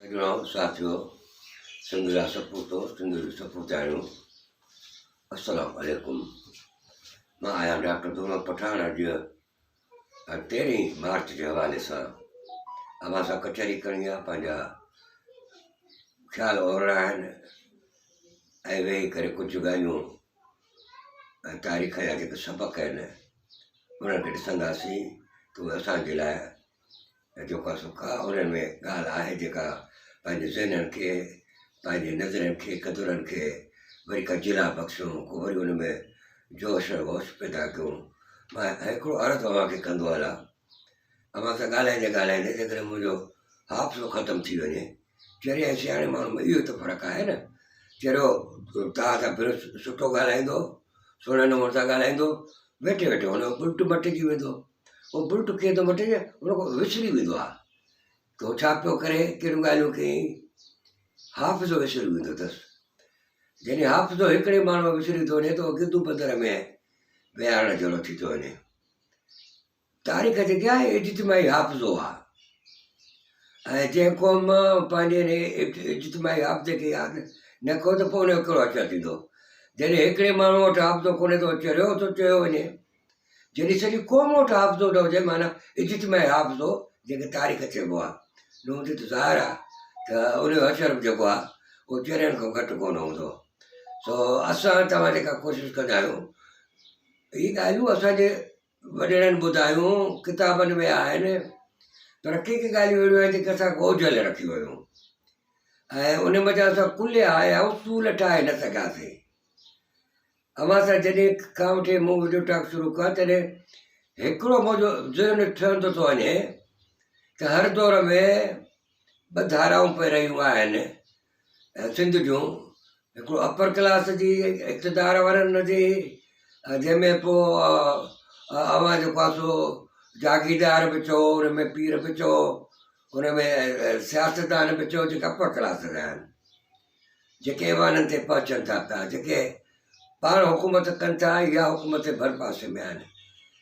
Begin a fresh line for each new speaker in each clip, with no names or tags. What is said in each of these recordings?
जनाब साथियों, सिंधु सपूतो सिंधु सपूताणियों, अस्सलाम वालेकुम। मां आहियां डॉक्टर दोनो पठान। अॼु 13 मार्च जे हवाले सां अव्हां सां कचहरी करणी आहे। पंहिंजा ख़्याल ओरड़ा आहिनि ऐं वेही करे कुझु ॻाल्हियूं तारीख़ जा जेके सबक़ आहिनि उन्हनि खे ॾिसंदासीं त उहे असांजे लाइ जेको सुख आहे उन्हनि में ॻाल्हि आहे जेका पंहिंजे ज़हननि खे, पंहिंजे नज़रनि खे, क़दुरनि खे वरी का जिला बख़्शूं, को वरी उन में जोश वोश पैदा कयूं। मां हिकिड़ो अर्ज़ु तव्हांखे कंदो हलां। अव्हां सां ॻाल्हाईंदे ॻाल्हाईंदे जेकॾहिं मुंहिंजो हाफ़्ज़ो ख़तमु थी वञे, चेरे ऐं सियाणे माण्हू में इहो त फ़र्क़ु आहे न। चेरो तव्हां सां पिणु सुठो ॻाल्हाईंदो, सुहिणे नमूने सां ॻाल्हाईंदो, वेठे वेठे हुनजो बुल्ट मटिजी वेंदो। उहो बुल्ट कीअं थो मटिजे, हुनखां विसरी वेंदो आहे त उहो छा पियो करे, कहिड़ियूं ॻाल्हियूं कयईं। हाफ़्ज़ो विसरी वेंदो अथसि। जॾहिं हाफ़्ज़ो हिकिड़े माण्हू विसरी थो वञे त उहो गिदू बदर में विहारण जहिड़ो थी थो वञे। तारीख़ जेकी आहे इज्तिमाही हाफ़्ज़ो आहे, ऐं जंहिं क़ौम पंहिंजे इज्तिमाही हाफ़्ज़े खे यादि न कयो त पोइ हुनजो कहिड़ो असरु थींदो। जॾहिं हिकिड़े माण्हू वटि हाफ़्ज़ो कोन्हे त चरियो थो चयो वञे। जॾहिं सॼी क़ौम वटि हाफ़्ज़ो न हुजे, माना इज्तिमाही हाफ़्ज़ो जंहिंखे तारीख़ चइबो आहे, नूंदि त ज़ाहिर आहे त उनजो असरु जेको आहे उहो चरियनि खां घटि कोन हूंदो। सो असां तव्हां जेका कोशिशि कंदा आहियूं, इहे ॻाल्हियूं असांजे वॾेरनि ॿुधायूं, किताबनि में आहिनि, पर के ॻाल्हियूं अहिड़ियूं आहिनि जेके असां ॻोझल रखी वियूं ऐं उन वजह सां कुल आया उसूल ठाहे न सघियासीं। अव्हां सां जॾहिं खां वठी मूं वीडियो टॉक शुरू कयो तॾहिं हिकिड़ो मुंहिंजो ज़हन ठहंदो थो वञे त हर दौर में ॿ धाराऊं पई रहियूं आहिनि सिंध जूं। हिकिड़ो अपर क्लास जी इक़्तिदार वारनि जी, जंहिंमें पोइ अव्हां जेको आहे सो जागीरदार बि चओ, हुन में पीर बि चओ, हुन में सियासतदान बि चओ, जेके अपर क्लास जा आहिनि, जेके ऐवाननि ते पहुचनि था पिया, जेके पाण हुकूमत कनि था या हुकूमत जे भर पासे में आहिनि।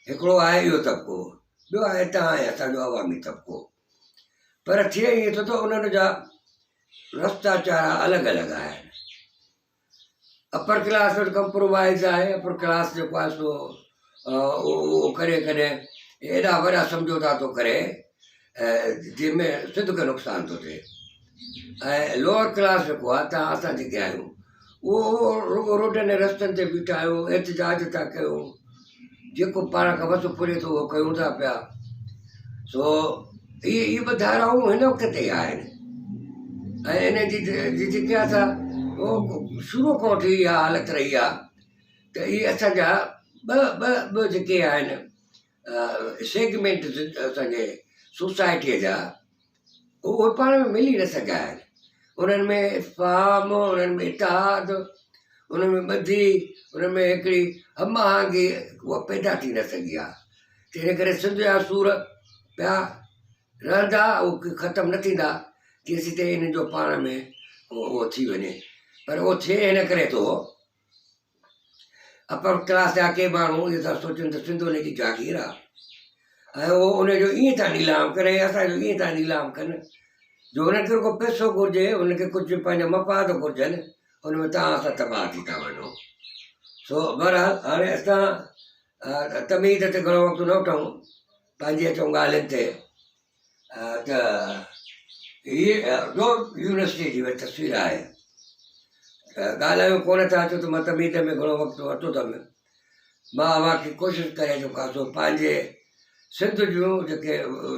हिकिड़ो आहे इहो तबिको, ॿियो आहे तव्हां ऐं असांजो अवामी तबिको। पर थिए ईअं थो त उन्हनि जा रस्ता चारा अलॻि अलॻि आहिनि। अपर क्लास वटि कंप्रोमाइज़ आहे। अपर क्लास जेको आहे सो उहो करे कॾहिं एॾा वॾा सम्झौता थो करे जंहिंमें सिंध खे नुक़सानु थो थिए। ऐं लोअर क्लास जेको आहे, तव्हां असां जेके आहियूं, उहो रुगो रोडनि ऐं रस्तनि ते बीठा आहियूं, एहतिजाज था कयूं, जेको पाण खां वस फुरे थो उहो कयूं था पिया। सो इहे ॿ धाराऊं हिन वक़्त ते आहिनि ऐं इन जी जिज्ञासा शुरू खां वठी इहा हालत रही आहे त इहे असांजा ॿ जेके आहिनि सेगमेंट असांजे सोसाइटीअ जा, उहे पाण में मिली न सघिया आहिनि। उन्हनि में इफ़हाम, उन्हनि में इतिहाद, उन्हनि में ॿधी, उन्हनि में हिकिड़ी हम आहंगी उहा पैदा थी न सघी आहे। तंहिं करे सिंध जा सूर पिया रहंदा, उहे ख़तमु न थींदा जेसीं ताईं इन्हनि जो पाण में उहो थी वञे। पर उहो थिए हिन करे थो, अपर क्लास जा के माण्हू इहे था सोचनि त सिंध उन जी जागीर आहे ऐं उहो उनजो ईअं था नीलाम करे, असांजो ईअं था नीलाम कनि जो हुनखे रुगो पैसो घुरिजे, हुनखे कुझु पंहिंजा मफ़ाद घुरिजनि, हुन में तव्हां असां तबाह थी था वञूं। सो बहरहाल हाणे असां तमीज़ ते घणो वक़्तु न वठूं, पंहिंजी अचूं ॻाल्हियुनि ते त हीअ रोड यूनिवर्सिटी जी तस्वीर आहे। ॻाल्हायूं कोन था अचो त मां तमीज़ में घणो वक़्तु वरितो अथमि। मां अव्हांखे कोशिशि करे जेको आहे सो पंहिंजे सिंध जूं जेके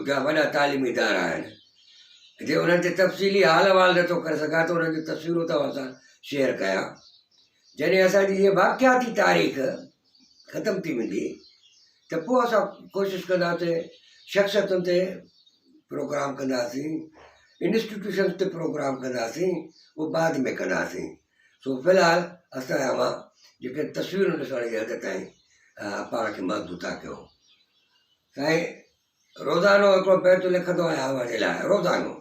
जा वॾा तालीमी इदारा आहिनि, जे उन्हनि ते तफ़सीली हाल अहिवाल नथो करे सघां त उन्हनि जी तस्वीरूं तव्हां सां शेयर कयां। जॾहिं असांजी इहा वाक़ियाती तारीख़ ख़तमु थी वेंदी त पोइ असां कोशिशि कंदासीं शख़्सियतुनि ते प्रोग्राम कंदासीं, इंस्टीट्यूशन ते प्रोग्राम कंदासीं, उहो बाद में कंदासीं। सो फ़िलहालु असां अवां जेके तस्वीरूं ॾिसण जी हद ताईं पाण खे महदूद था कयूं। साईं रोज़ानो हिकिड़ो बैत लिखंदो आहियां अव्हां जे लाइ, रोज़ानो।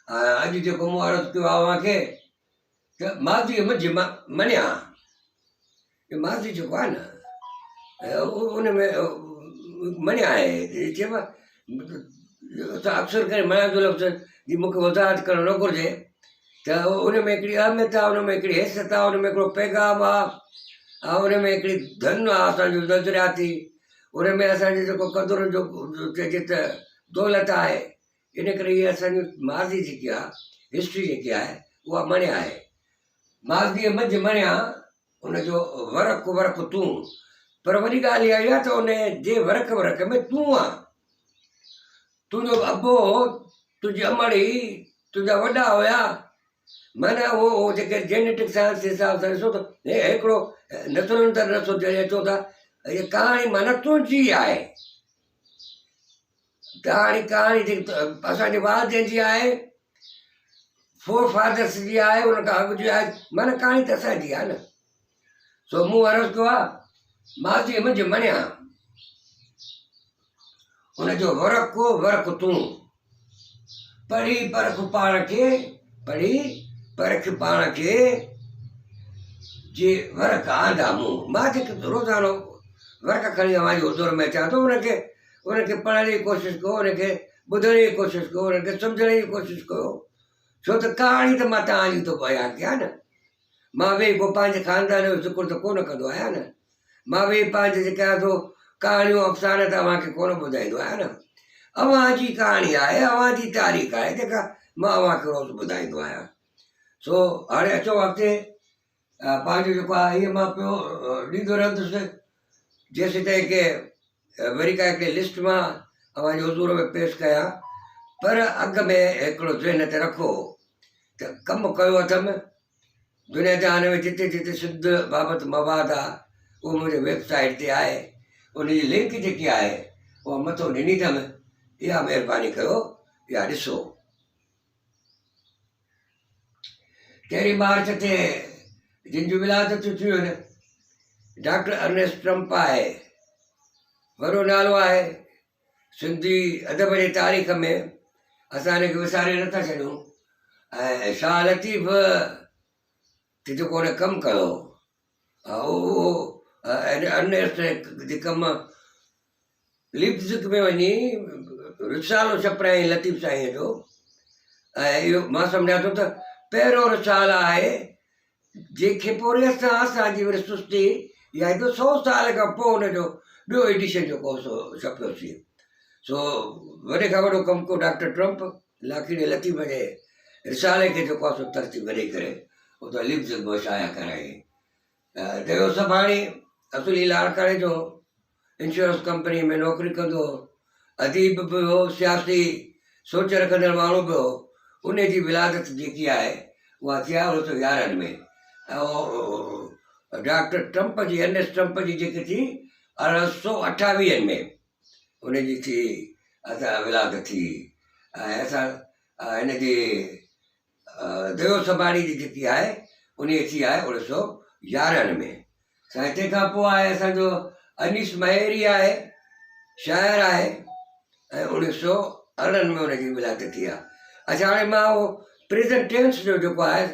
अॼु जेको मूं अर्ज़ु कयो आहे अव्हांखे त माज़ी मुंहिंजी मञिया, इहो माज़ी जेको आहे न उन में मञिया आहे। चइबो आहे अक्सर करे मञिया जो लफ़्ज़ जी मूंखे वज़ाहत करणु न घुरिजे त उन में हिकिड़ी अहमियत आहे, उन में हिकिड़ी हैसियत आहे, उन में हिकिड़ो पैगाम आहे, ऐं उन में हिकिड़ी धन आहे असांजो नज़रियाती, उन में असांजो जेको क़दुरु जो चइजे त दौलत आहे। इन करे इहा असांजी माज़ी जेकी आहे, हिस्ट्री जेकी आहे उहा मञिया आहे। माज़ीअ मंझि मञिया उनजो वरक वरक तूं, पर वॾी ॻाल्हि इहा आहे त उन जे वरक वरक में तूं आहे, तुंहिंजो अबो, तुंहिंजी अमड़ी, तुंहिंजा वॾा हुया। माना उहो जेके जेनेटिक साइंस जे हिसाब सां ॾिसो त हिकिड़ो नथुरनि त नथो चओ था इहा कहाणी माना तुंहिंजी आहे। कहाणी जेकी असांजे वाद जंहिंजी आहे, फोर फादर्स जी आहे, उन खां अॻु जी आहे, माना कहाणी त असांजी आहे न। सो मूं अर्ज़ु कयो आहे माज़ीअ मुंहिंजे मञिया उनजो वरक वरक तूं, पढ़ी परख पाण खे, पढ़ी परख पाण खे, जे वरक आंदा मूं। मां जेके रोज़ानो वर्क खणी अवां जो हुज़ूर में अचां थो, उनखे पढ़ण जी कोशिशि कयो, उनखे ॿुधण जी कोशिशि कयो, उनखे सम्झण जी कोशिशि कयो, छो त कहाणी त मां तव्हांजी थो बयानु कयां न। मां वेही को पंहिंजे ख़ानदान जो ज़िक्र त कोन कंदो आहियां न। मां वेही पंहिंजे जेके आहे थो कहाणियूं अफ़साना तव्हांखे कोन ॿुधाईंदो आहियां न। अव्हां जी कहाणी आहे, अव्हां जी तारीख़ आहे जेका मां अव्हांखे रोज़ु ॿुधाईंदो आहियां। सो हाणे अचो अॻिते पंहिंजो जेको आहे हीअ मां पियो ॾींदो रहंदुसि जेसि ताईं की वरी का हिकिड़ी लिस्ट मां अव्हांजे हुज़ूर में पेश कयां। पर अॻ में हिकिड़ो ज़हन ते रखो त कमु कयो अथमि दुनिया जहान में जिते जिते सिंध बाबति मवाद आहे उहो मुंहिंजे वेबसाइट ते आहे, उनजी लिंक जेकी आहे उहा मथो ॾिनी अथमि, इहा महिरबानी कयो, इहा ॾिसो। 13 मार्च ते जिन जूं विलादतूं थियूं आहिनि, डॉक्टर अर्नेस्ट ट्रंप आहे, वॾो नालो आहे सिंधी अदब जे तारीख़ में, असां हिनखे विसारे नथा छॾूं। ऐं शाह लतीफ़ ते जेको हुन कमु कयो उहो अर्नेस्ट जे कमु लिप्ज़िक में वञी रिसालो छपिराईं लतीफ़ साईंअ जो, ऐं इहो मां सम्झां थो त पहिरियों रिसाल आहे जंहिंखे पोइ असांजी वरी सुस्ती या 100 साल खां पोइ हुनजो ॿियो एडिशन जेको छपियोसीं। सो वॾे खां वॾो कमु कयो डॉक्टर ट्रंप लाखीड़े लतीफ़ जे रिसाले खे जेको आहे सो तरतीब ॾेई करे उते लिप्ज़िक में शाया कराई। देव सभाणी असुली लाड़काणे जो इंश्योरेंस कंपनी में नौकिरी कंदो, अदीब बि हो, सियासी सोच रखंदड़ माण्हू बि हो। उन जी विलादत जेकी आहे उहा थी आहे 1911 में। ऐं डॉक्टर ट्रंप जी अर्नेस्ट ट्रंप जी जेकी थी 1828 में उनजी थी असां विलादत थी। ऐं असां हिनजी देव सभाणी जी जेकी आहे उन थी आहे 1911 में। साईं तंहिंखां पोइ आहे असांजो अनीस महेरी आहे, शाइर आहे, ऐं 1918 में उनजी विलादत थी आहे। अच्छा हाणे मां उहो प्रेज़ेंट टेंस जो जेको आहे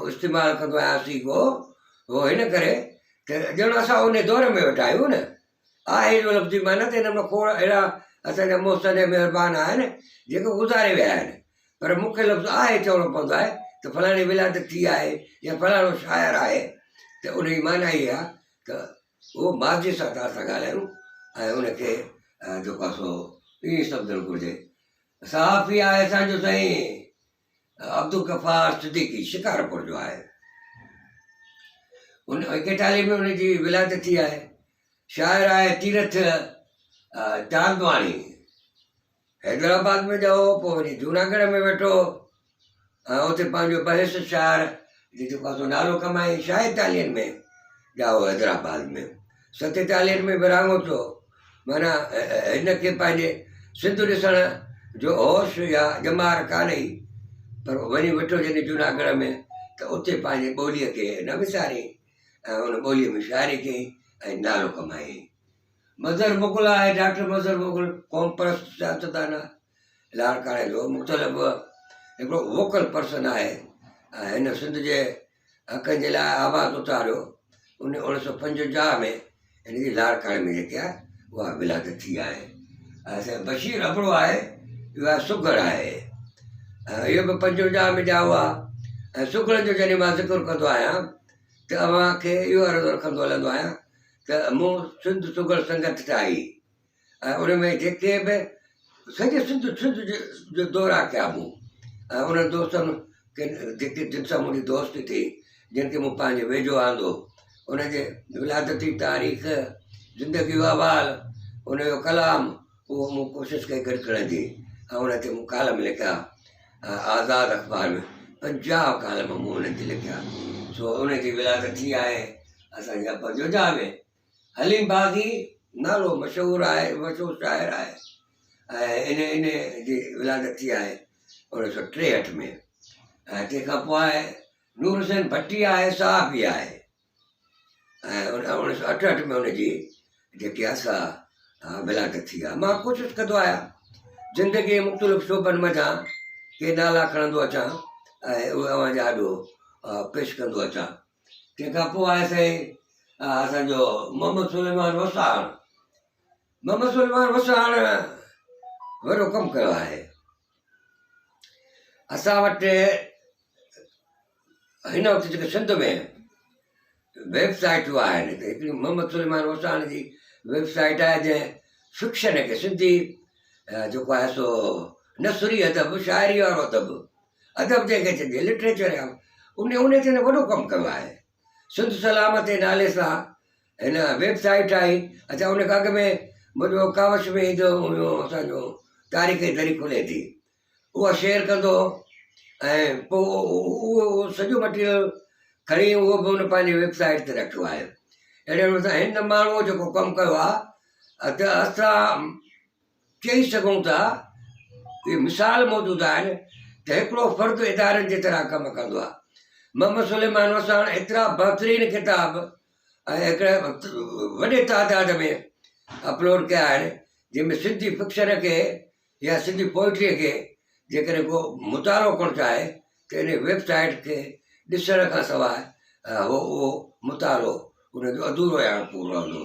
इस्तेमालु कंदो आहियां सीगो, उहो हिन करे त ॼण असां उन दौर में वेठा आहियूं न। आहे जो लफ़्ज़ी माना त हिन में खोड़ अहिड़ा असांजा मोहसिन महिरबान आहिनि जेके गुज़ारे विया आहिनि, पर मूंखे लफ़्ज़ आहे चवणो पवंदो आहे त फलाणी विलादत थी आहे या फलाणो शाइर आहे, त उनजी माना इहा आहे त उहो माज़ी सां था असां ॻाल्हायूं ऐं उनखे जेको आहे सो ईअं सम्झणु घुरिजे। सहाफ़ी आहे असांजो साईं अब्दुल गफ़ार सिद्दीकी, शिकारपुर जो आहे। 41 में उनजी विलादत थी आहे। शाइर आहे तीरथ चांदवाणी, हैदराबाद में ॼाओ, पोइ वरी जूनागढ़ में वेठो ऐं उते पंहिंजो बहस शाइर जेको आहे सो नालो कमाई। 46 में ॼाओ हैदराबाद में, 47 में विरहाङो थियो। माना हिनखे पंहिंजे सिंध ॾिसण जो होश या ॼमार कान्हे, पर वञी वेठो जॾहिं जूनागढ़ में त उते पंहिंजे ॿोलीअ खे न विसारी ऐं उन ॿोलीअ में शाइरी कई ऐं नालो कमाई। मज़हर मुग़ल आहे, डॉक्टर मज़हर मुग़ल, क़ौम परस्त सियासतदान लाड़काणे जो मुख़्तलिफ़ हिकिड़ो वोकल पर्सन आहे। ऐं हिन सिंध जे हक़नि जे लाइ आवाज़ु उथारियो। 1955 में हिनजी लाड़काणे में जेकी आहे उहा विलादत थी आहे। ऐं बशीर अबड़ो आहे, इहो आहे सुघड़ आहे। इहो बि 55 में ॼा हुआ। ऐं सुगड़ जो जॾहिं मां ज़िक्र कंदो आहियां त अव्हांखे इहो अर्ज़ु रखंदो हलंदो आहियां त मूं सिंध सुगड़ संगत ठाही ऐं उन में जेके बि सॼे सिंध जो दौरा कया मूं ऐं उन दोस्तनि खे जेके जिन सां मुंहिंजी दोस्ती थी जिन खे मूं पंहिंजे वेझो आंदो उनजे विलादती तारीख़ ज़िंदगी जो अहवाल उनजो कलाम उहो मूं कोशिशि कई गॾु करण जी ऐं उन ते मूं कालम लिखिया आज़ाद अख़बार में 50 कालम मूं उन्हनि ते लिखिया। सो उनजी विलादत थी आहे असांजे अब्बा जोजा में। हलीम बाग़ी नालो मशहूरु आहे, मशहूरु शाइर आहे ऐं इन जी विलादत थी आहे 1963 में। ऐं तंहिंखां पोइ आहे नूर हुसैन भट्टी आहे, साहबी आहे ऐं 1968 में उनजी जेकी आहे विलादत थी आहे। मां कोशिशि कंदो आहियां ज़िंदगी मुख़्तलिफ़ शोबनि मथां के नाला खणंदो अचां ऐं उहे अव्हांजे आॾो पेश कंदो अचां। तंहिंखां पोइ आहे साईं असांजो मोहम्मद सुलेमान वसाण। मोहम्मद सुलेमान वसाण वॾो कमु कयो आहे। असां वटि हिन वक़्तु जेके सिंध में वेबसाइटूं आहिनि त हिकिड़ी मोहम्मद सुलेमान वसाण जी वेबसाइट आहे जंहिं फिक्शन खे सिंधी जेको आहे सो नसरी अदब शाइरी वारो अदब जंहिंखे चइजे लिटरेचर आहे उन ते वॾो कमु कयो आहे। सिंध सलाम ते नाले सां हिन वेबसाइट आई। अच्छा उन खां अॻु में मुंहिंजो कावश में ईंदो हुयो असांजो तारीख़ी दरी खुले थी उहा शेयर कंदो ऐं पोइ उहो सॼो मटीरियल खणी उहो बि हुन पंहिंजी वेबसाइट ते रखियो आहे। अहिड़े नमूने सां हिन माण्हूअ जेको कमु कयो आहे त असां चई सघूं था इहे मिसाल मौजूदु आहिनि त हिकिड़ो फ़र्दु इदारनि जे तरह कमु कंदो आहे। मोहम्मद सुलेमान वसाण एतिरा बहितरीन किताब ऐं हिकिड़े वॾे तादाद में अपलोड कया आहिनि जंहिंमें सिंधी फिक्शन खे या सिंधी पोइट्रीअ खे जेकॾहिं को मुतालो करणु चाहे त इन वेबसाइट खे ॾिसण खां सवाइ उहो मुतालो उनजो अधूरो या पूरो रहंदो।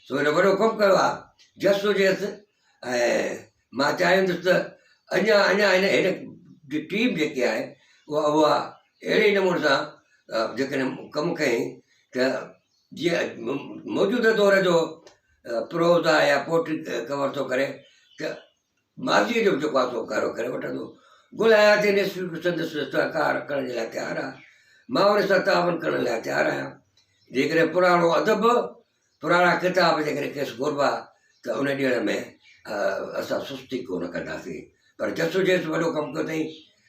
सो हिन वॾो कमु कयो आहे जस हुजेसि ऐं मां चाहींदुसि त अञा हिन जी टीम जेकी आहे उहा अहिड़े नमूने सां जेकॾहिं कमु कयईं त जीअं मौजूदा दौर जो प्रोज़ आहे या पोट्री कवर थो करे त माज़ीअ जो जेको आहे सो कारो करे वठंदो। गुल हयाती इंस्टीट्यूट संदसि सहकार करण जे लाइ तयारु आहे। मां उन सां तावन करण लाइ तयारु आहियां। जेकॾहिं पुराणो अदब पुराणा किताब जेकॾहिं खेसि घुरबा त उन ॾियण में असां सुस्ती कोन कंदासीं। पर जसो जेसि वॾो कमु कयो अथई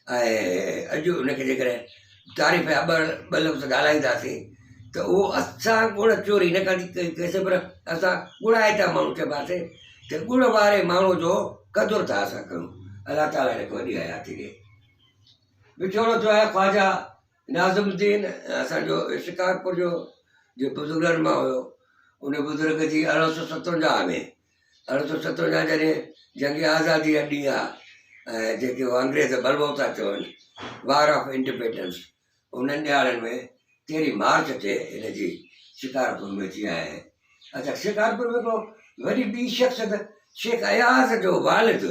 ऐं अॼु उनखे जेकॾहिं तारीफ़ जा ॿ लफ़्ज़ ॻाल्हाईंदासीं त उहो असां गुण चोरी न कंदासीं पर असां गुणाइता माण्हू चइबासीं त गुण वारे माण्हू जो क़दुरु था असां कयूं। अलाह ताला हिनखे वॾी हयाती ॾिए। विछोड़ो थियो आहे ख्वाजा नाज़िमुद्दीन असांजो शिकारपुर जो बुज़ुर्गनि मां हुयो। उन बुज़ुर्ग जी 1857 में 1857 जॾहिं जंग आज़ादी जा ॾींहुं आहे ऐं जेके उहे अंग्रेज़ बलबो था चवनि वार ऑफ इंडिपेंडेंस उन्हनि ॾियारनि में 13 मार्च ते हिन जी शिकारपुर में थी आहे। अच्छा शिकारपुर में को वरी ॿी शख़्सियत शेख अयाज़ जो वालिद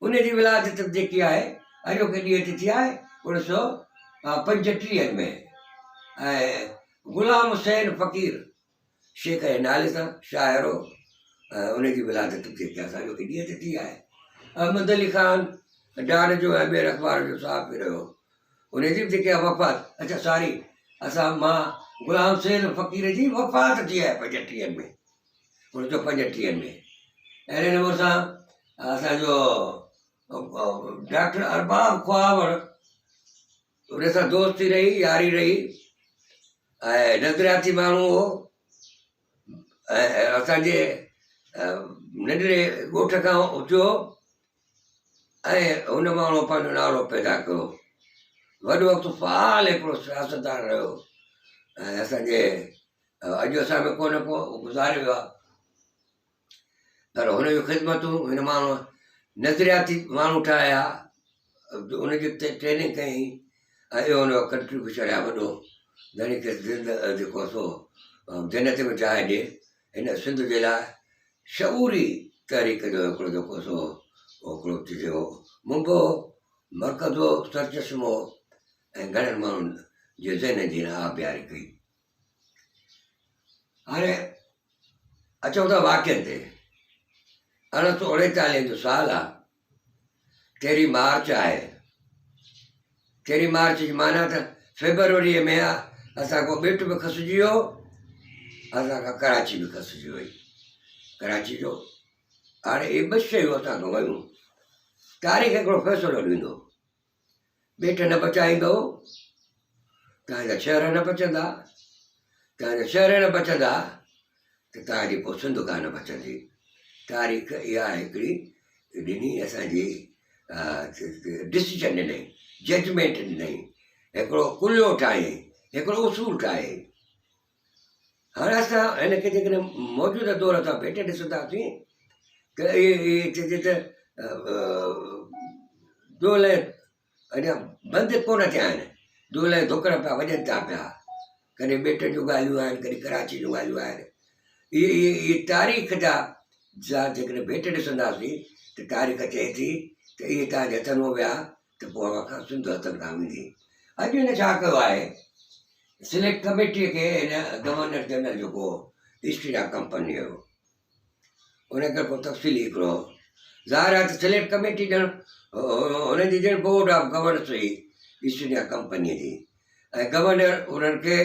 उनजी विलादत जेकी आहे अॼोके ॾींहं ते थी आहे 1935 में ऐं गुलाम हुसैन फ़क़ीर शेख जे नाले सां शाइर हो ऐं उनजी विलादत जेकी आहे अॼोके ॾींहं ते थी आहे। अहमद अली ख़ान डान जो ऐं ॿियर अख़बार जो सहाफ़ी रहियो उनजी बि जेकी आहे वफ़ात अच्छा सॉरी मां गुलाम हुसैन फ़क़ीर जी वफ़ात थी आहे 35 में 1935 में। अहिड़े नमूने सां असांजो डॉक्टर अरबाब ख्वावर उन सां दोस्ती रही यारी रही ऐं नज़रियाती माण्हू हो ऐं असांजे नंढड़े ॻोठ खां उथियो ऐं हुन माण्हू पंहिंजो नालो पैदा कयो। वॾो वक़्तु फ़ाल हिकिड़ो सियासतदान रहियो ऐं असांजे अॼु असां में को न को गुज़ारे वियो आहे पर हुनजूं ख़िदमतूं हिन माण्हू नज़रियाती माण्हू ठाहिया उनजी ट्रेनिंग कई ऐं इहो हुनजो कंट्रीब्यूशन आहे वॾो घणी खे जेको सो जन्नत में जाइ ॾिए हिन सिंध जे लाइ शऊरी तहरीक जो हिकिड़ो जेको सो हिकिड़ो चइजे मुंबो मरकज़ो सरचश्मो ऐं घणनि माण्हुनि जे ज़हन जी आबियारी कई। हाणे अचूं था वाक़िअनि ते। 1939 जो साल आहे, 13 मार्च आहे। 13 मार्च जी माना त फेबरवरीअ में असांखां ॿिट बि खसिजी वियो, असांखां कराची बि खसिजी वई। कराची जो हाणे इहे ॿ शयूं असांखां वयूं। तारीख़ हिकिड़ो फ़ैसिलो ॾींदो, ॿिट न बचाईंदो तव्हांजा शहर न बचंदा, तव्हांजा शहर न बचंदा त तव्हांजी पोइ सिंधुगा न बचंदी। तारीख़ इहा हिकिड़ी ॾिनी असांजी, डिसीजन ॾिनई, जजमेंट ॾिनई, हिकिड़ो कुल्लो ठाही, हिकिड़ो उसूल ठाहे। हाणे असां हिनखे जेकॾहिं मौजूदा दौर सां भेटे ॾिसंदासीं त इहे चइजे त दोल अञा बंदि कोन थिया आहिनि, दोल धुकड़ पिया वॼनि था पिया। कॾहिं ॿिट जूं ॻाल्हियूं आहिनि, कॾहिं कराची जूं ॻाल्हियूं आहिनि। इहे तारीख़ जा जेकॾहिं भेटे ॾिसंदासीं त तारीख़ चए थी त इहे तव्हांजे हथनि में विया त पोइ अवां खां सिंध हथनि खां वेंदी। अॼु हिन छा कयो आहे, सिलेक्ट कमेटीअ खे हिन गवर्नर जनरल जेको ईस्ट इंडिया कंपनी जो, उनखे पोइ तफ़सीली हिकिड़ो ज़ाहिर आहे त सिलेक्ट कमेटी ॼण हुनजी ॼण बोर्ड ऑफ गवर्नर्स हुई ईस्ट इंडिया कंपनीअ जी, ऐं गवर्नर उन्हनि खे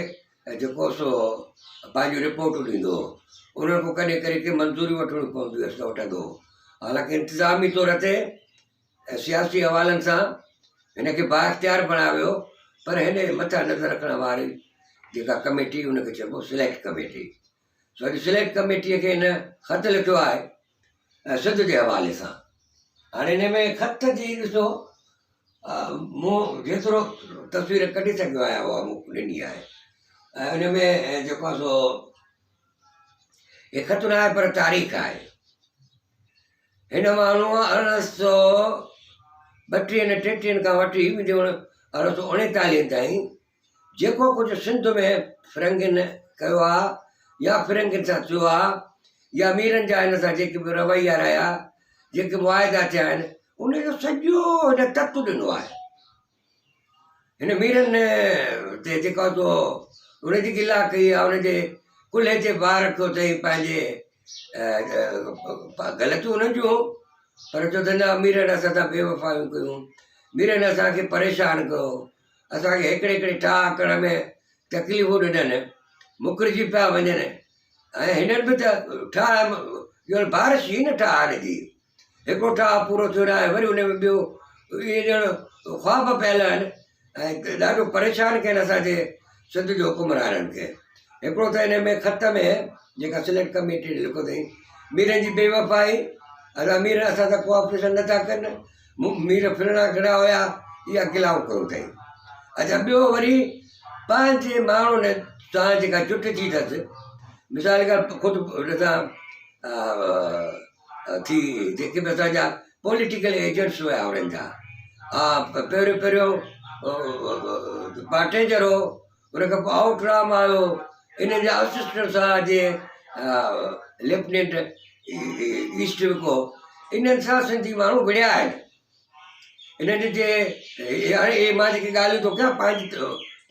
जेको सो पंहिंजूं रिपोर्टूं ॾींदो, उन्हनि खां कॾहिं कॾहिं के मंज़ूरी वठणी पवंदी हुअसि त वठंदो। हालांकि इंतिज़ामी तौर ते सियासी हवालनि सां हिनखे बाइख्तियार बणायो वियो, पर हिन मथां नज़र रखण वारी जेका कमेटी हुनखे चइबो सिलेक्ट कमेटी। सो अॼु सिलेक्ट कमेटीअ खे हिन ख़त लिखियो आहे सिंध जे हवाले सां। हाणे हिन में ख़त जी ॾिसो, मूं जेतिरो तस्वीर कढी सघियो आहियां उहा मूं ॾिनी आहे, ऐं हुन में जेको आहे सो हे ख़त न आहे पर तारीख़ आहे। हिन माण्हू 1932 खां वठी 1939 ताईं जेको कुझु सिंध में फिरंगियुनि कयो आहे या फिरंगियुनि सां थियो आहे या मीरनि जा हिन सां जेके बि रवैया रहिया, जेके मुआइदा थिया आहिनि, उनजो सॼो हिन तत्व ॾिनो आहे। हिन मीरनि ते जेको सो हुनजी गिला कई आहे, हुनजे कुल्हे ते भार रखियो अथई पंहिंजे ग़लतियूं हुननि जूं, पर चओ त न मीरनि असां सां बेवफ़ायूं कयूं, मीरनि असांखे परेशान कयो, असांखे हिकिड़े हिकिड़े ठाह करण में तकलीफ़ूं ॾिननि, मुकरजी पिया वञनि। ऐं हिननि बि त ठाह ॼण बारिश ई न ठाह हिनजी, हिकिड़ो ठाह पूरो थियो न आहे, वरी हुन में ॿियो इहे ॼण ख़्वाब पियल आहिनि ऐं ॾाढो परेशान कनि असांजे सिंध जो हुकुमराननि खे। हिकिड़ो त हिन में ख़त में जेका सिलेक्ट कमेटी लिखो अथई, मीरनि जी बेवफ़ाई, असां मीर असां सां कोऑपरेशन नथा कनि, मीर फिरणा घणा हुया, इहा गिलाऊं कयूं अथई। अच्छा, ॿियो वरी पंहिंजे माण्हुनि सां जेका जुट जी अथसि, मिसाल खां ख़ुदि हुनसां थी जेके बि असांजा पॉलिटिकल एजेंट्स हुआ हुननि जा, पहिरियों पहिरियों पाटेजर हो, हुन खां पोइ आउटराम आयो, इन्हनि जा असिस्टेंट सां जे लेफ्टिनेंट ईस्ट को, इन्हनि सां सिंधी माण्हू विढ़िया आहिनि। इन्हनि जे हाणे इहे मां जेके ॻाल्हियूं थो कयां पंहिंजी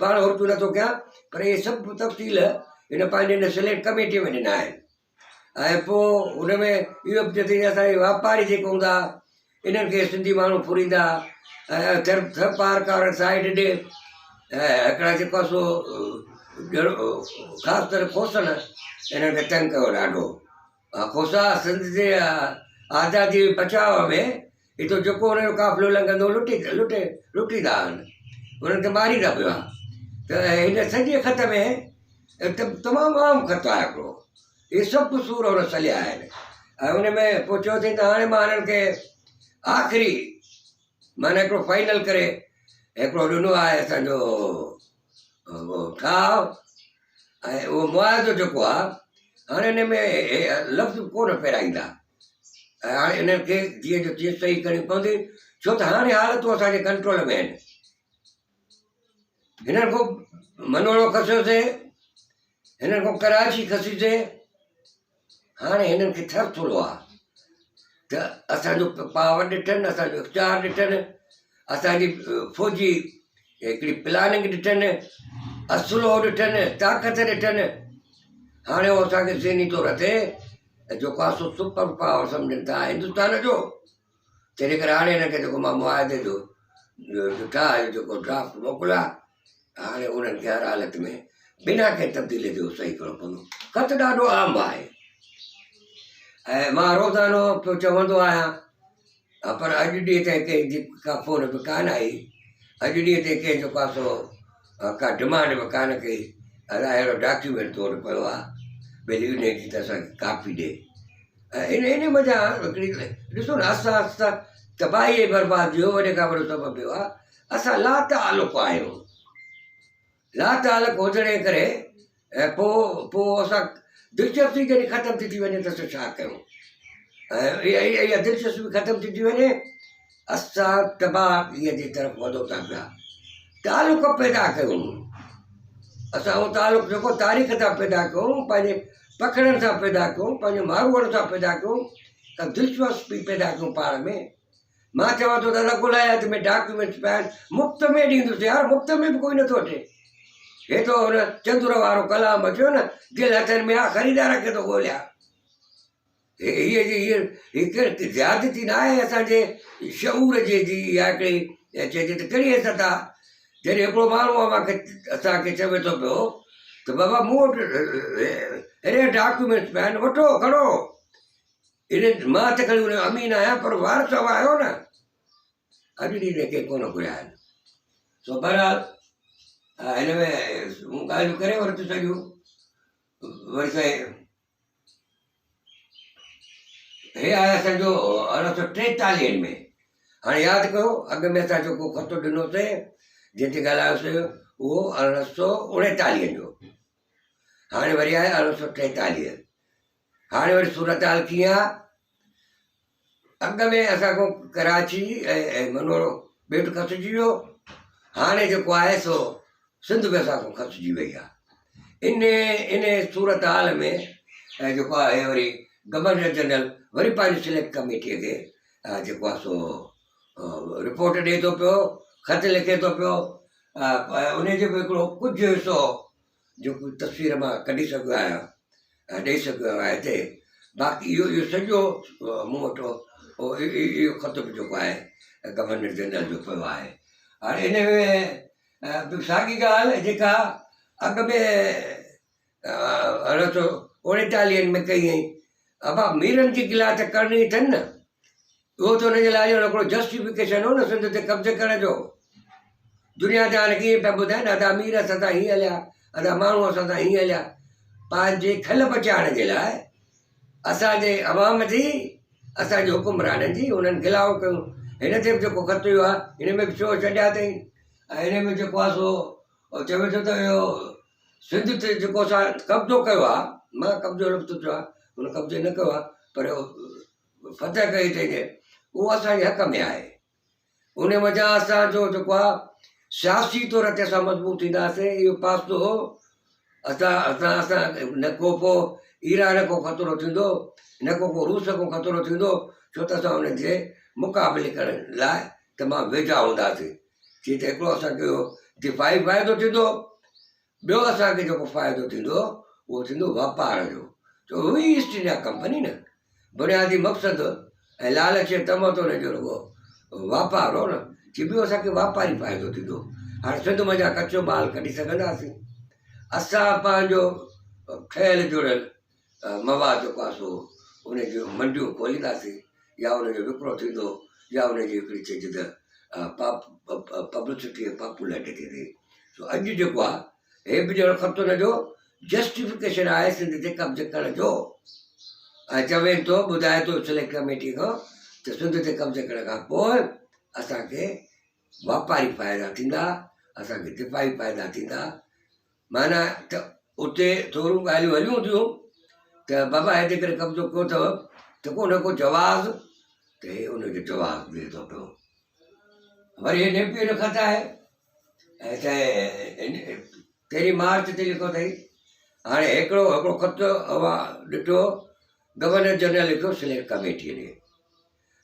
पाण वरितियूं नथो कयां, पर इहे सभु तफ़सील हिन पंहिंजे हिन सिलेक्ट कमेटीअ में ॾिना आहिनि। ऐं पोइ हुन में इहो बि चए असांजे वापारी जेके हूंदा इन्हनि खे सिंधी माण्हू फुरींदा, ऐं थर पार करण साइड ॾे हिकिड़ा जेको आहे सो ख़ासि करे खोसनि इन्हनि खे तंग कयो ॾाढो। खोसा सिंध जे आज़ादी बचाव में हितो जेको हुनजो क़ाफ़िलो लंघंदो लुटींदा आहिनि, हुननि खे मारींदा पिया। त हिन सॼे ख़त में तमामु आम ख़त आहे हिकिड़ो, इहे सभु सूर हुन सलिया आहिनि। ऐं हुन में पोइ चयो अथई त हाणे मां हिननि खे आख़िरी माना हिकिड़ो फाइनल करे हिकिड़ो ॾिनो आहे असांजो ठाह, ऐं उहो मुआवज़ो जेको आहे हाणे हिन में लफ़्ज़ कोन फेराईंदा, ऐं हाणे हिननि खे जीअं जो तीअं सही करणी पवंदी, छो त हाणे हालतूं असांजे कंट्रोल में आहिनि। हिननि खां मनोड़ो खसियोसीं, हिननि खां कराची खसीसीं, हाणे हिननि खे थर थोरो आहे त असांजो पावर ॾिठनि, असांजो इख़्तियार ॾिठनि, असांजी फ़ौजी हिकिड़ी प्लानिंग ॾिठनि, असुलो ॾिठनि, ताक़त ॾिठनि। हाणे उहो असांखे ज़हनी तौर ते जेको आहे सो सुपर पावर सम्झनि था हिंदुस्तान जो। तंहिं करे हाणे हिनखे जेको मां मुआदे जो ॾिठा जेको ड्राफ्ट मोकिलिया, हाणे उन्हनि खे हर हालत में बिना कंहिं तब्दीलीअ जो सही करिणो पवंदो। ख़त ॾाढो आम आहे ऐं मां रोज़ानो पियो चवंदो आहियां, पर अॼु ॾींहं ताईं कंहिंजी का फ़ोन बि कान आई, अॼु ॾींहं ताईं कंहिं जेको आहे सो का डिमांड बि कान कई। अहिड़ो डॉक्यूमेंट तौरु पियो आहे, भई उन जी त असांखे कापी ॾे। ऐं इन वजह हिकिड़ी ॾिसो न, असां तबाही बर्बादी जो वॾे खां वॾो सबबु इहो आहे, असां लातालुक़ आहियूं। लातालुक़ हुजण जे करे ऐं पोइ असां दिलचस्पी जॾहिं ख़तमु थी वञे त असां छा कयूं? ऐं इहा दिलचस्पी ख़तमु थी वञे, असां तबाहीअ जी तरफ़ वधूं था पिया। तालुक़ पैदा कयूं, असां उहो तालुक़ जेको तारीख़ सां पैदा कयूं, पंहिंजे पखड़नि सां पैदा कयूं, पंहिंजे माण्हुनि सां पैदा कयूं, त दिलचस्पी पैदा कयूं पाण में। मां चवां थो दादा गुलायात में डॉक्यूमेंट्स पिया आहिनि, मुफ़्त में ॾींदुसि यार, मुफ़्त में बि कोई नथो अचे। हे तो हुन चंदुर वारो कलाम अचियो न, दिलि हथनि में आहे, ख़रीदार खे थो ॻोल्हिया। हीअ ज़्यादती न आहे असांजे शऊर जी या हिकिड़ी चइजे त कहिड़ी हैसियत आहे। जॾहिं हिकिड़ो माण्हू आहे मूंखे असांखे चवे थो पियो त बाबा मूं वटि अहिड़े डॉक्यूमेंट्स पिया आहिनि, वठो खणो। इन मां त खणी हुन अमीन आहियां, पर वारस आहियो न, अॼु ॾींहं के कोन घुरिया आहिनि। सो बहरहाल हिन में मूं ॻाल्हियूं करे वरितियूं सॼियूं। वरी साईं हे आहे असांजो 1943 में। हाणे यादि कयो, अॻ में असां जेको ख़त ॾिनोसीं जंहिंते ॻाल्हायोसीं उहो 1939 जो, हाणे वरी आहे 1943। हाणे वरी सूरत हाल कीअं आहे? अॻ में असांखो कराची ऐं मनोरो ॿेट खसिजी वियो, हाणे जेको आहे सो सिंध बि असांखो खसिजी वई आहे। इन सूरत हाल में जेको आहे वरी गवर्नर जनरल वरी पंहिंजी सिलेक्ट कमेटीअ खे जेको आहे सो रिपोर्ट ॾिए थो पियो, ख़त लिखे थो पियो। उनजो बि हिकिड़ो कुझु हिसो जेको तस्वीर मां कढी सघियो आहियां ॾेई सघियो आहियां हिते। बाक़ी इहो सॼो मूं वटि इहो ख़त बि जेको आहे गवर्नर जनरल जो पियो आहे। हाणे इन में साॻी ॻाल्हि जेका अॻ में 1939 में कई हुई, अबा मीरनि जी गिला त करणी अथनि न, उहो त हुनजे लाइ हिकिड़ो जस्टिफिकेशन हो न सिंध ते कब्ज़े करण जो। दुनिया ते हाणे कीअं पिया ॿुधाइनि, अदा मीर असां सां हीअं हलिया, अदा माण्हू असां सां हीअं हलिया। पंहिंजे खल बचाइण जे लाइ असांजे अवाम जी, असांजे हुकुमराननि जी उन्हनि गिलाऊं कयूं। हिन ते बि जेको ख़त इहो आहे, हिन में बि छो छॾिया अथई। ऐं हिन में जेको आहे सो चवे थो त इहो सिंध ते जेको असां कब्ज़ो कयो आहे, मां कब्ज़ो लफ़्ज़ चयो आहे, हुन कब्ज़े न कयो आहे, पर फतह कई अथई, उहो असांजे हक़ में आहे। उन वजह असांजो जेको आहे सियासी तौर ते असां मज़बूत थींदासीं। इहो पासो असां न को पोइ ईरान खां ख़तरो थींदो, न को रूस खां ख़तरो थींदो, छो त असां हुन जे मुक़ाबले करण लाइ तमामु वेझा हूंदासीं। जीअं त हिकिड़ो असांखे दिफ़ाई फ़ाइदो थींदो, ॿियो असांखे जेको फ़ाइदो थींदो उहो थींदो वापार जो। छो हुई ईस्ट इंडिया कंपनी न, बुनियादी मक़सदु ऐं लालच तमतो हुनजो रुॻो वापारु हो न, की ॿियो असांखे वापारी फ़ाइदो थींदो। हाणे सिंध मज़ा कचो माल कढी सघंदासीं, असां पंहिंजो ठहियलु जुड़ियल मवाद जेको आहे सो उनजूं मंडियूं खोलींदासीं, या उनजो विकिणो थींदो, या उनजी हिकिड़ी चइजे त पब्लिसिटी पॉपुलरिटी थींदी। सो अॼु जेको आहे हे बि ॼण ख़त हुनजो जस्टिफिकेशन आहे सिंध ते कब्ज़े करण जो। ऐं चवे थो, ॿुधाए थो सिलेक्ट कमेटी खां त सिंध ते कब्ज़े करण खां पोइ असांखे वापारी फ़ाइदा थींदा, असांखे दिफ़ाई फ़ाइदा थींदा। माना त उते थोरियूं ॻाल्हियूं हलियूं थियूं त बाबा हेॾे करे कब्ज़ो कयो अथव त को न को जवाज़, त हे उनजो जवाबु ॾिए थो पियो। वरी हे नेपीअ जो ख़त आहे, ऐं 13 मार्च ते लिखो अथई। हाणे हिकिड़ो ख़त ॾिठो गवर्नर जनरल लिखियो सिलेक्ट कमेटीअ ॾे।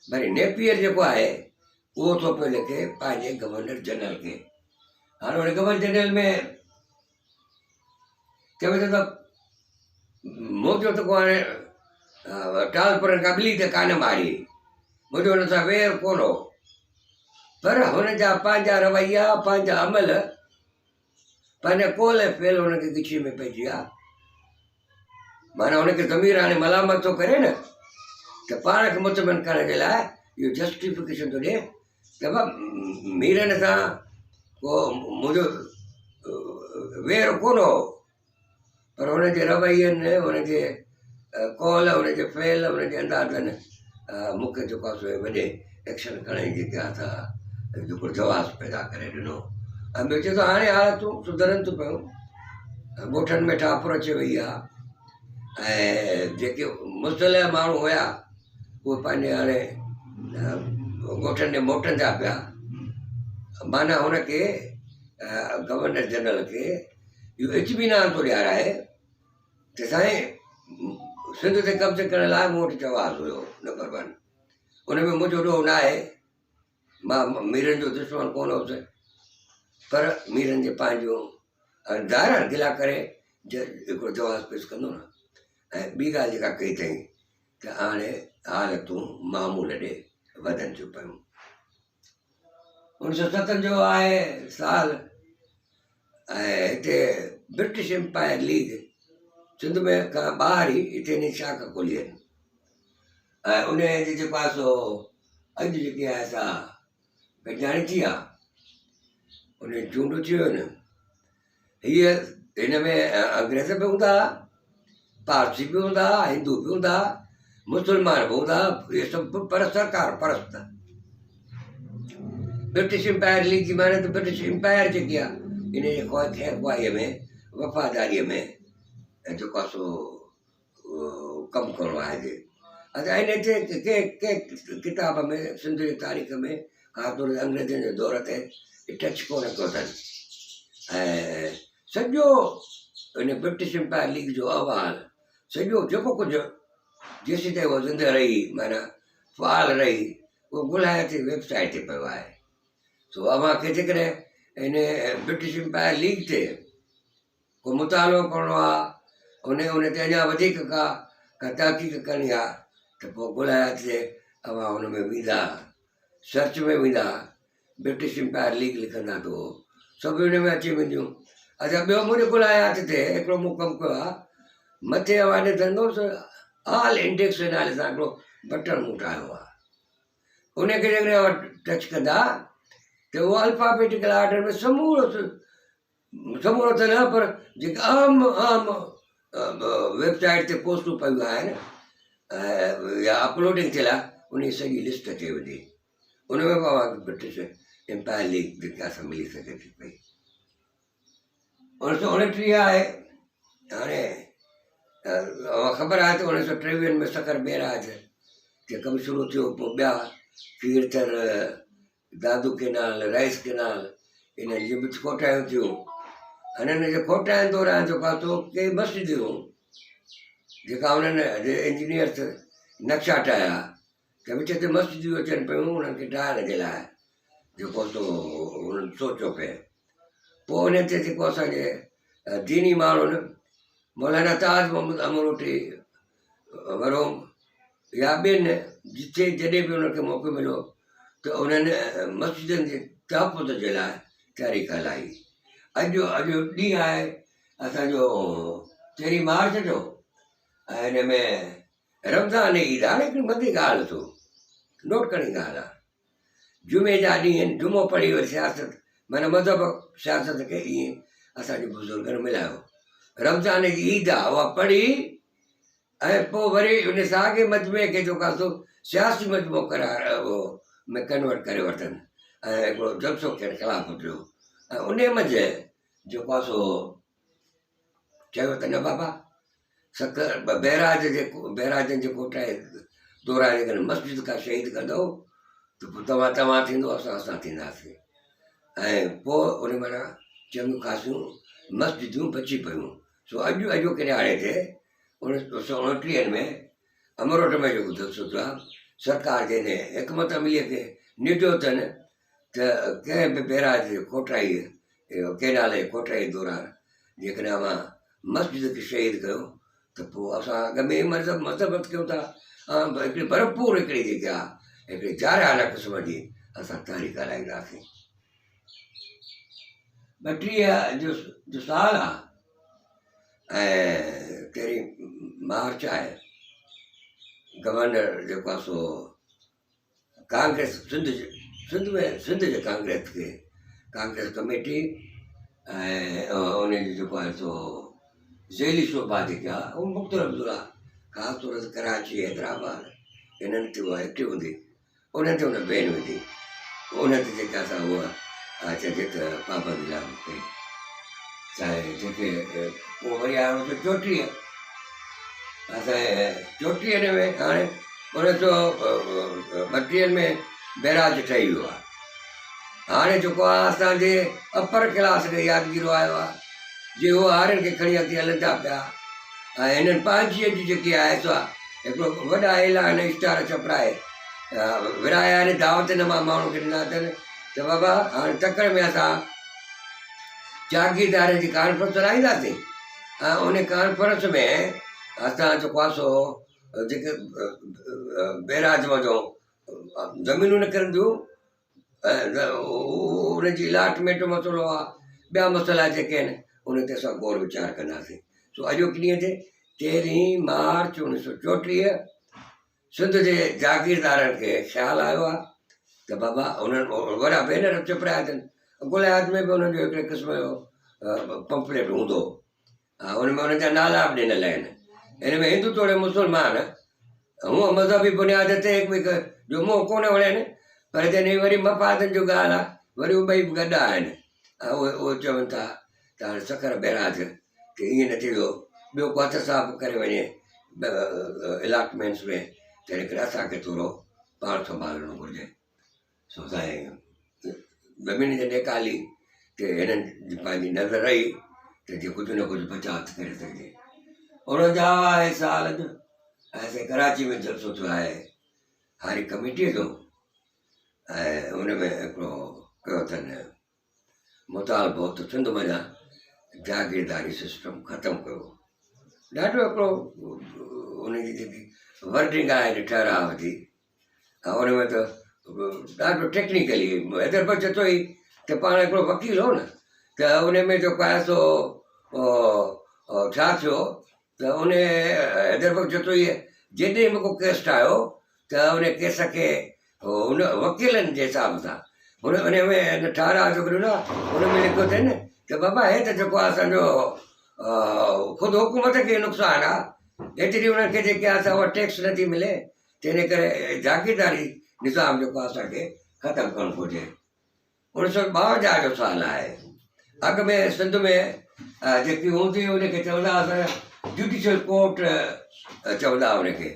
वरी नेपियर जेको आहे उहो थो पियो लिखे पंहिंजे गवर्नर जनरल खे। हाणे हुन गवर्नर जनरल में चवे थो त मुंहिंजो त को हाणे ट्रांसपेरेंट खां ॿिली त कान मारी, मुंहिंजो हुन सां वेर कोन हो, पर हुन जा पंहिंजा रवैया, पंहिंजा अमल, पंहिंजा कोल ऐं फेल हुनखे गिछी में पइजी विया। माना हुनखे ज़मीर हाणे मलामत थो करे न, त पाण खे मुतमिन करण जे लाइ इहो जस्टिफिकेशन थो ॾिए त भाई मीरनि सां को मुंहिंजो वेर कोन हो, पर हुनजे रवैयनि, हुनजे कौल, हुनजे फेल, हुनजे अंदाज़नि मूंखे जेको आहे सो वॾे एक्शन खणण जी जेका जेको जवाज़ पैदा करे ॾिनो। ऐं ॿियो चए थो हाणे हालतूं सुधरनि थियूं पियूं, ॻोठनि में ठापुर अची वई आहे, ऐं जेके मुस्तलिह माण्हू हुया उहे पंहिंजे हाणे ॻोठनि ॾे मोटनि था पिया। माना हुनखे गवर्नर जनरल खे इहो इत्मीनान थो ॾियाराए त साईं सिंध ते कब्ज़े करण लाइ मूं वटि जवाज़ हुयो नंबर 1, उन में मुंहिंजो ॾोह न आहे, मां मीरनि जो दुश्मन कोन हुउसि, पर मीरनि जे पंहिंजो दायरा गिला करे हिकिड़ो जवाज़ पेश कंदो न। ऐं ॿी ॻाल्हि जेका कई अथई त हाणे हालतूं मामूल ॾे वधनि थियूं पियूं। 1907 जो आहे साल, ऐं हिते ब्रिटिश एम्पायर लीग सिंध में खां ॿाहिरि ई हिते इन शाख खोली आहिनि, ऐं उन जी जेको आहे सो अॼु जेकी आहे सा ॼाणी थी आहे, उन चूंड थी वियो न। हीअ हिन में अंग्रेज़ बि हूंदा, पारसी बि हूंदा, हिंदू बि हूंदा, मुस्लमान बि हूंदा, इहे सभु पर सरकार परस्त। ब्रिटिश एम्पायर लीग जी माने त ब्रिटिश एम्पायर जेकी आहे इन जे ख़ैरख़्वाहीअ में, वफ़ादारीअ में जेको आहे सो कमु करिणो आहे। अच्छा, हिन ते के किताब में सिंध जी तारीख़ में ख़ासि तौर ते अंग्रेज़नि जे दौर ते टच कोन कयो अथनि। ऐं सॼो हिन ब्रिटिश एम्पायर लीग जो अहवालु, सॼो जेको कुझु जेसीं ताईं उहा ज़िंदह रही, माना फ़ाल रही, उहो ॻोल्हाए थी वेबसाइट ते पियो आहे। सो अव्हांखे जेकॾहिं हिन ब्रिटिश एम्पायर लीग ते को मुतालो करिणो आहे, उन ते अञा वधीक का तहक़ीक़ करणी आहे, त पोइ ॻोल्हाए ते अव्हां हुन में वेंदा, सर्च में वेंदा, ब्रिटिश एम्पायर लीग लिखंदा त सभु हिन में अची वेंदियूं। अच्छा, ॿियो मुंहिंजे ॻोल्हाए हथ ते हिकिड़ो मूं कमु कयो आहे, मथे अव्हां ॾिसंदोसि ऑल इंडेक्स नाले सां हिकिड़ो बटण मूं ठाहियो आहे, उनखे जेकॾहिं अव्हां टच कंदा त उहो अल्फ़ाबेटिकल ऑर्डर में समूरो त न, पर जेके आम वेबसाइट ते पोस्टूं पियूं आहिनि या अपलोडिंग थियल आहे, उन जी सॼी लिस्ट अचे वेंदी। उन में बि अव्हांखे ब्रिटिश एम्पायर लीग जेका असां मिली सघे थी पई। 1929 आहे, हाणे ख़बर आहे त 1923 में सकर बैराज जे कमु शुरू थियो, पोइ ॿिया कीर्तन, दादू केनाल, रईस केनाल, इन्हनि जी बि खोटायूं थियूं। हिननि जे खोटाइण दौरान जेको आहे सो के मस्जिदियूं जेका उन्हनि इंजीनियर्स नक्शा ठाहिया त विच ते मस्जिदियूं अचनि पियूं उन्हनि खे ठाहिण जे लाइ, जेको सो उन्हनि सोचियो पिए। पोइ उन ते जेको असांजे दीनी माण्हुनि, मौलाना ताज मोहम्मद अमरोटी वरोम या ॿियनि, जिथे जॾहिं बि उन्हनि खे मौक़ो मिलियो त उन्हनि मस्जिदनि जे तहफ़ुज़ जे लाइ तहरीक हलाई। अॼु ॾींहुं आहे असांजो 13 मार्च जो, ऐं हिन में रमज़ान ईद आहे। हिकिड़ी वॾी ॻाल्हि थो नोट करणी ॻाल्हि आहे, जुमे जा ॾींहं आहिनि, जुमो पढ़ी वरी सियासत, माना मज़हब सियासत खे ईअं असांजे बुज़ुर्गनि मिलायो। रमज़ान जी ईद आहे उहा पढ़ी, ऐं पोइ वरी उन साॻे मजमे खे जेको आहे सो सियासी मजमो करार उहो में कन्वर्ट करे वठनि, ऐं हिकिड़ो जलसो थियणु ख़िलाफ़ु थियो। ऐं उन मंझि जेको आहे सो चयो त न बाबा, सकर बैराजनि जे कोटाए दौरान अगरि मस्जिद का शहीद कंदो त पोइ तव्हां थींदो, असां थींदासीं। ऐं पोइ उन माना चङियूं ख़ासियूं मस्जिदियूं बची पियूं। सो अॼु किनारे ते 1929 में अमरोट में जेको जलसो थियो आहे, सरकार जे हिकमत अमलीअ खे निजो अथनि त कंहिं बि बैराज कोटराई केनाल कोटराई दौरान जेकॾहिं अवां मस्जिद खे शहीद कयो त पोइ असां अॻ में मज़बत कयूं था हिकिड़ी भरपूर हिकिड़ी जेकी आहे हिकिड़ी जारियाना क़िस्म जी असां तारीख़ हलाईंदासीं। 32 जो साल आहे ऐं तेरहीं मार्च आहे। गवर्नर जेको आहे सो कांग्रेस सिंध जे कांग्रेस खे कांग्रेस कमेटी ऐं उनजी जेको आहे सो ज़ैली शोभा जेकी आहे उहा मुख़्तलिफ़ आहे। ख़ासि तौर ते कराची हैदराबाद इन्हनि ते उहा एक्टिव हूंदी उन्हनि ते उन बैन हूंदी उन ते जेके असां उहा चइजे त पाबंदी लागू कई। चाहे जेके पोइ वरी आयो त 34 असांजे 34 में हाणे 1932 में बैराज ठही वियो आहे। हाणे जेको आहे असांजे अपर क्लास खे यादगिरो आयो आहे जे उहो हारनि खे खणी अॻिते हलनि था पिया ऐं हिननि पंहिंजी जेकी आहे सो हिकिड़ो वॾा ऐलान इश्तार छपराए विराया आहिनि दावतनि मां माण्हू खे ॾिना अथनि त बाबा हाणे तकड़ि में असां जागीरदार जी कॉन्फ्रेंस हलाईंदासीं ऐं उन कॉन्फ्रेंस में असां जेको आहे सो जेके बैराज वञो ज़मीनूं निकिरंदियूं उनजी अलाटमेंट जो मसइलो आहे ॿिया मसइला जेके आहिनि उन ते असां गौर वीचार कंदासीं। सो अॼोकी ॾींहं ते 13 मार्च 1934 सिंध जे जागीरदारनि खे ख़्यालु आयो आहे त बाबा उन्हनि वॾा बैनर चिपराया अथनि गुलायात में बि उन्हनि जो हिकिड़े क़िस्म जो पंपलेट हूंदो हुन में उन्हनि जा नाला बि ॾिनल आहिनि। हिन में हिंदू तोड़े मुस्लमान हूअं मज़हबी बुनियाद ते हिकु ॿिए जो मुंहुं कोन वणनि पर जॾहिं वरी मफ़ादनि जो ॻाल्हि आहे वरी उहे ॿई बि गॾु आहिनि ऐं उहे चवनि था त हाणे सखर बैराज की ईअं न थींदो ॿियो को हथ साफ़ करे वञे अलाटमेंट्स में तंहिं करे असांखे थोरो पाण संभालणो घुरिजे। सो असांजे ज़मीन जे नेकाली ते हिननि जी पंहिंजी नज़र रही त जीअं कुझु न कुझु बचाव करे सघिजे। 49 साल जो ऐं कराची में जलसो थियो आहे हारी कमेटीअ जो ऐं हुन में हिकिड़ो कयो अथनि मुतालबो त सिंध वञा जागीरदारी सिस्टम ख़तमु कयो। ॾाढो हिकिड़ो उनजी जेकी वर्डिंग आहे ठहराव जी ऐं उन में त ॾाढो टेक्निकली हैदरबग चतो ई त पाण हिकिड़ो वकील हो न त उन में जेको आहे सो छा थियो त उन हैदरबग चतो ई जॾहिं बि को केस ठाहियो त उन केस खे हुन वकीलनि जे हिसाब सां हुन में ठाराह जो ॾिनो हुन में लिखियो अथनि त बाबा हे त जेको आहे असांजो ख़ुदि हुकूमत खे नुक़सानु आहे एतिरी उन्हनि खे जेके आहे उहा टैक्स नथी मिले तंहिं करे जागीरदारी निज़ाम जेको आहे असांखे ख़तमु करणु घुरिजे। 1952 जो साल आहे। अॻ में सिंध में जेकी हूंदी उनखे चवंदा असां जुडिशियल कोर्ट चवंदा उनखे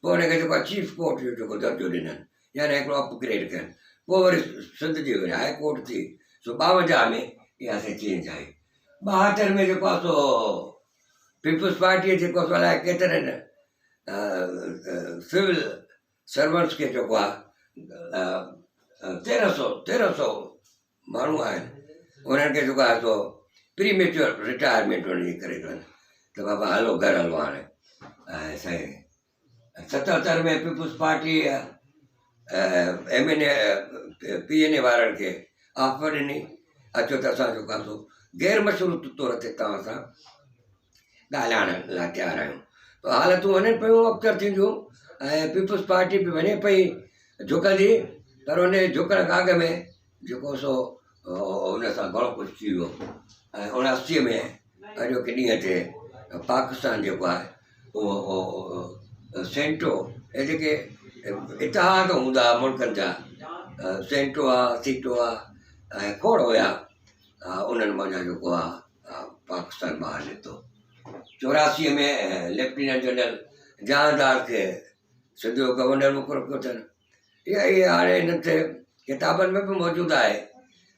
पोइ उनखे जेको आहे चीफ कोर्ट जो जेको दर्जो ॾिननि यानी हिकिड़ो अपग्रेड कनि पोइ वरी सिंध जी वरी हाई कोर्ट थी। सो 52 में इहा असां चेंज आई। 72 में जेको आहे सो पीपल्स पार्टीअ जेको आहे अलाए केतिरनि सिविल सर्वेंट्स खे जेको आहे 1300 माण्हू आहिनि उन्हनि खे जेको आहे सो प्रीमेच्योर रिटायरमेंट उनजी करे अथनि त बाबा हलो घरु हलो हाणे। ऐं साईं 77 में पीपल्स पार्टी MNA PNA वारनि खे ऑफर ॾिनी अचो त असां जेको आहे सो गैर मशरूत तौर ते तव्हां सां ॻाल्हाइण लाइ तयारु आहियूं। त हालतूं वञनि पियूं अक्सर थींदियूं ऐं पीपल्स पार्टी बि वञे पई झुकंदी पर उन झुकण खां अॻ में जेको सो उन सां घणो कुझु थी वियो। ऐं 79 में अॼोके ॾींहं ते पाकिस्तान जेको आहे उहो सेंटो हे जेके इतिहाद हूंदा मुल्कनि जा सेंटो आहे सीटो आहे ऐं खोड़ हुया उन्हनि मां जेको आहे पाकिस्तान ॿाहिरि निकितो। 84 में लेफ्टिनेंट जनरल जहांदार खे सिंध जो गवर्नर मुक़ररु कयो अथनि। इहा हाणे हिननि ते किताबनि में बि मौजूदु आहे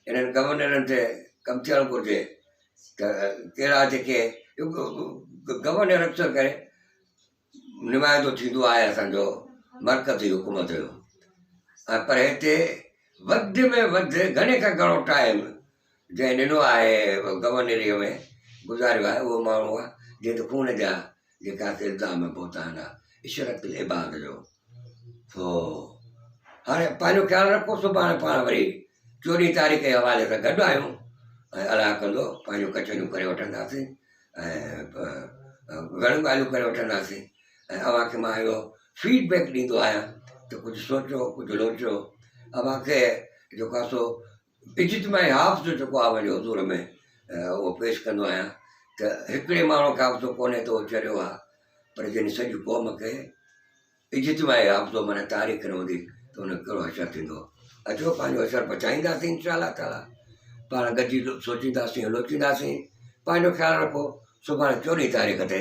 हिननि गवर्नरनि ते कमु थियणु घुरिजे त कहिड़ा जेके गवर्नर अक्सर करे नुमाइंदो थींदो आहे असांजो मरकज़ी हुकूमत जो। पर हिते वधि में वधि घणे खां घणो टाइम जंहिं ॾिनो आहे गवर्नरीअ में गुज़ारियो आहे उहो माण्हू आहे जंहिं त खून जा जेका इल्ज़ाम पहुता आहिनि इशरत इबाद जो। हाणे पंहिंजो ख़्यालु रखो, सुभाणे पाण वरी 14 तारीख़ जे हवाले सां गॾु आहियूं ऐं अलाह कंदो पंहिंजूं कचरियूं करे वठंदासीं ऐं घणियूं ॻाल्हियूं करे वठंदासीं। ऐं अव्हांखे मां इहो फीडबैक ॾींदो आहियां त कुझु सोचो कुझु लोचो। अव्हांखे जेको आहे सो इज्तिमाही हाफ़्ज़ जेको आहे वञो हज़ूर में उहो पेश कंदो आहियां त हिकिड़े माण्हू खां हाफ़्ज़ो कोन्हे त उहो चरियो आहे, पर जॾहिं सॼी क़ौम खे इज्तिमाही हाफ़्ज़ो माना तारीख़ न हूंदी त हुन कहिड़ो असरु थींदो। अचो पंहिंजो असरु पचाईंदासीं इंशा अल्लाह ताला, पाण गॾिजी सोचींदासीं लोचींदासीं। पंहिंजो ख़्यालु रखो, सुभाणे 14 तारीख़ ते